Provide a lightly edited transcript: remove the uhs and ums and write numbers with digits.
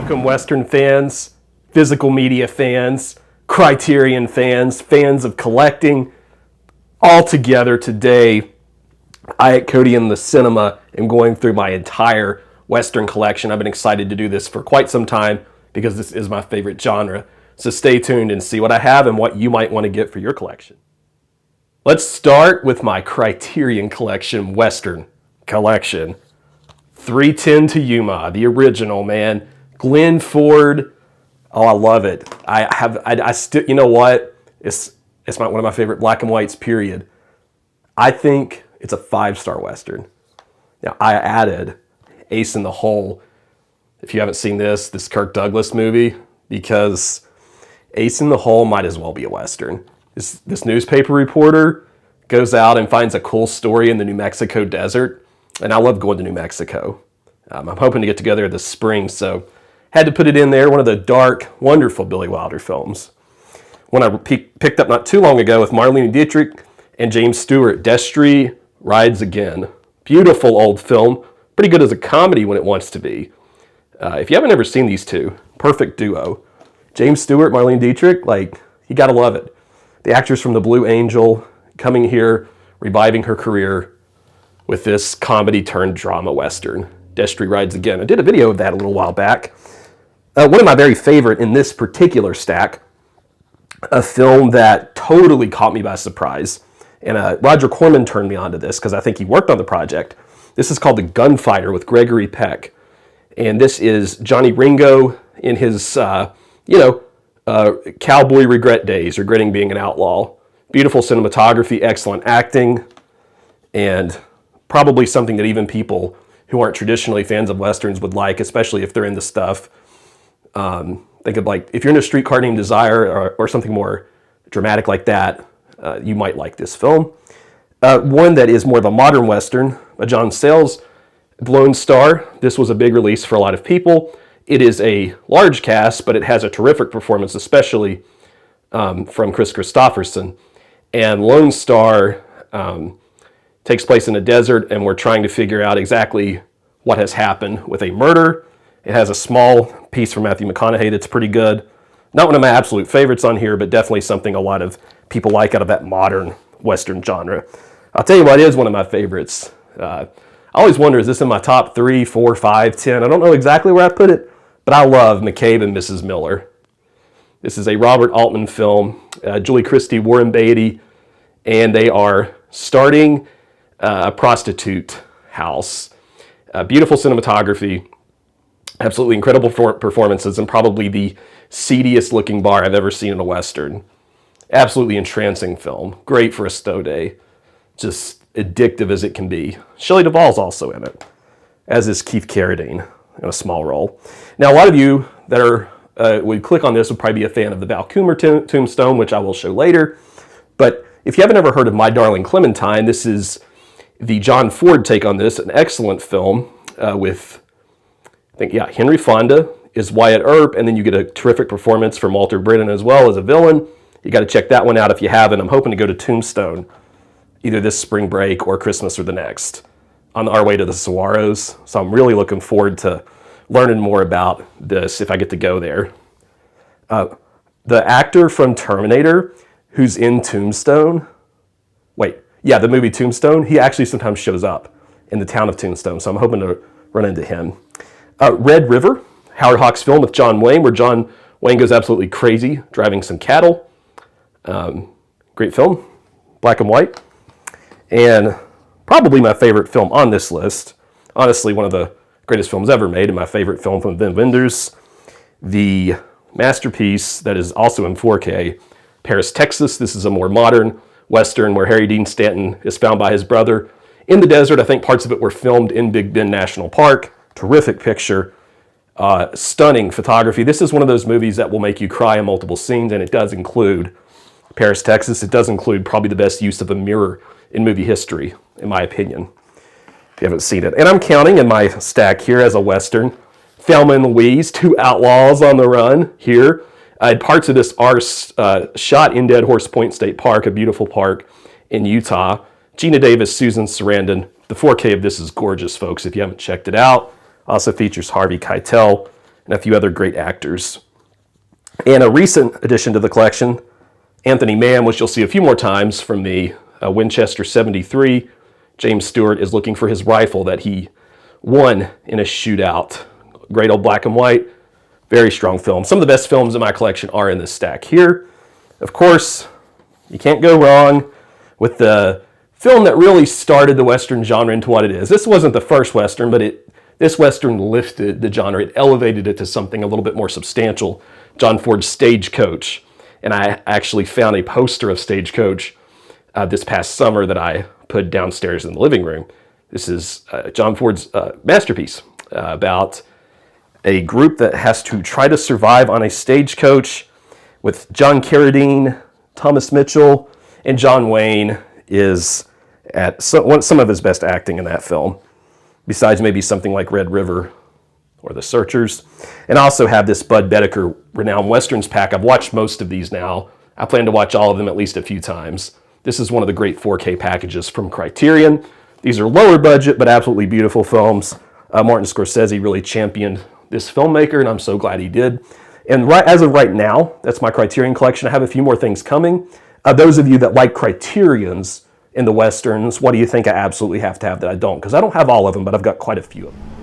Welcome, Western fans, physical media fans, Criterion fans, fans of collecting. All together today, I at Cody in the Cinema am going through my entire Western collection. I've been excited to do this for quite some time because this is my favorite genre. So stay tuned and see what I have and what you might want to get for your collection. Let's start with my Criterion Collection Western collection. 310 to Yuma, the original, man. Glenn Ford. Oh, I love it. I still, you know what? It's one of my favorite black and whites, period. I think it's a 5-star Western. Now, I added Ace in the Hole, if you haven't seen this Kirk Douglas movie, because Ace in the Hole might as well be a Western. This newspaper reporter goes out and finds a cool story in the New Mexico desert, and I love going to New Mexico. I'm hoping to get together this spring, so had to put it in there. One of the dark, wonderful Billy Wilder films. One I picked up not too long ago with Marlene Dietrich and James Stewart, Destry Rides Again. Beautiful old film, pretty good as a comedy when it wants to be. If you haven't ever seen these two, perfect duo. James Stewart, Marlene Dietrich, like, you gotta love it. The actress from The Blue Angel coming here, reviving her career with this comedy turned drama Western. Destry Rides Again. I did a video of that a little while back. One of my very favorite in this particular stack, a film that totally caught me by surprise. And Roger Corman turned me on to this because I think he worked on the project. This is called The Gunfighter with Gregory Peck. And this is Johnny Ringo in his, cowboy regret days, regretting being an outlaw. Beautiful cinematography, excellent acting, and probably something that even people who aren't traditionally fans of Westerns would like, especially if they're into stuff. Think of, like, if you're into Streetcar Named Desire or something more dramatic like that, you might like this film. One that is more of a modern Western, John Sayles, Lone Star. This was a big release for a lot of people. It is a large cast, but it has a terrific performance, especially from Chris Christopherson. And Lone Star takes place in a desert, and we're trying to figure out exactly what has happened with a murder. It has a small piece from Matthew McConaughey that's pretty good. Not one of my absolute favorites on here, but definitely something a lot of people like out of that modern Western genre. I'll tell you what is one of my favorites. I always wonder, is this in my top 3, 4, 5, 10? I don't know exactly where I put it, but I love McCabe and Mrs. Miller. This is a Robert Altman film. Julie Christie, Warren Beatty, and they are starting a prostitute house. Beautiful cinematography, absolutely incredible performances, and probably the seediest looking bar I've ever seen in a Western. Absolutely entrancing film. Great for a stow day. Just addictive as it can be. Shelley Duvall's also in it, as is Keith Carradine in a small role. Now, a lot of you that would click on this would probably be a fan of the Val Coomer Tombstone, which I will show later. But if you haven't ever heard of My Darling Clementine, this is the John Ford take on this, an excellent film with, Henry Fonda is Wyatt Earp, and then you get a terrific performance from Walter Brennan as well as a villain. You got to check that one out if you haven't. I'm hoping to go to Tombstone either this spring break or Christmas or the next on our way to the Saguaros. So I'm really looking forward to learning more about this if I get to go there. The actor from Terminator who's in Tombstone, the movie Tombstone, he actually sometimes shows up in the town of Tombstone, so I'm hoping to run into him. Red River, Howard Hawks' film with John Wayne, where John Wayne goes absolutely crazy driving some cattle. Great film, black and white. And probably my favorite film on this list, honestly one of the greatest films ever made, and my favorite film from Wim Wenders, the masterpiece that is also in 4K, Paris, Texas. This is a more modern Western where Harry Dean Stanton is found by his brother in the desert. I think parts of it were filmed in Big Bend National Park. Terrific picture, stunning photography. This is one of those movies that will make you cry in multiple scenes, and it does include Paris, Texas. It does include probably the best use of a mirror in movie history, in my opinion, if you haven't seen it. And I'm counting in my stack here as a Western, Thelma and Louise, two outlaws on the run here. Parts of this are shot in Dead Horse Point State Park, a beautiful park in Utah. Gina Davis, Susan Sarandon. The 4K of this is gorgeous, folks, if you haven't checked it out. Also features Harvey Keitel, and a few other great actors. And a recent addition to the collection, Anthony Mann, which you'll see a few more times from me, Winchester 73. James Stewart is looking for his rifle that he won in a shootout. Great old black and white, very strong film. Some of the best films in my collection are in this stack here. Of course, you can't go wrong with the film that really started the Western genre into what it is. This wasn't the first Western, but this Western lifted the genre. It elevated it to something a little bit more substantial. John Ford's Stagecoach. And I actually found a poster of Stagecoach this past summer that I put downstairs in the living room. This is John Ford's masterpiece about a group that has to try to survive on a stagecoach with John Carradine, Thomas Mitchell, and John Wayne is at some of his best acting in that film, besides maybe something like Red River or The Searchers. And I also have this Bud Bedecker Renowned Westerns pack. I've watched most of these now. I plan to watch all of them at least a few times. This is one of the great 4K packages from Criterion. These are lower budget, but absolutely beautiful films. Martin Scorsese really championed this filmmaker, and I'm so glad he did. And as of right now, that's my Criterion collection. I have a few more things coming. Those of you that like Criterions in the Westerns, what do you think I absolutely have to have that I don't? Because I don't have all of them, but I've got quite a few of them.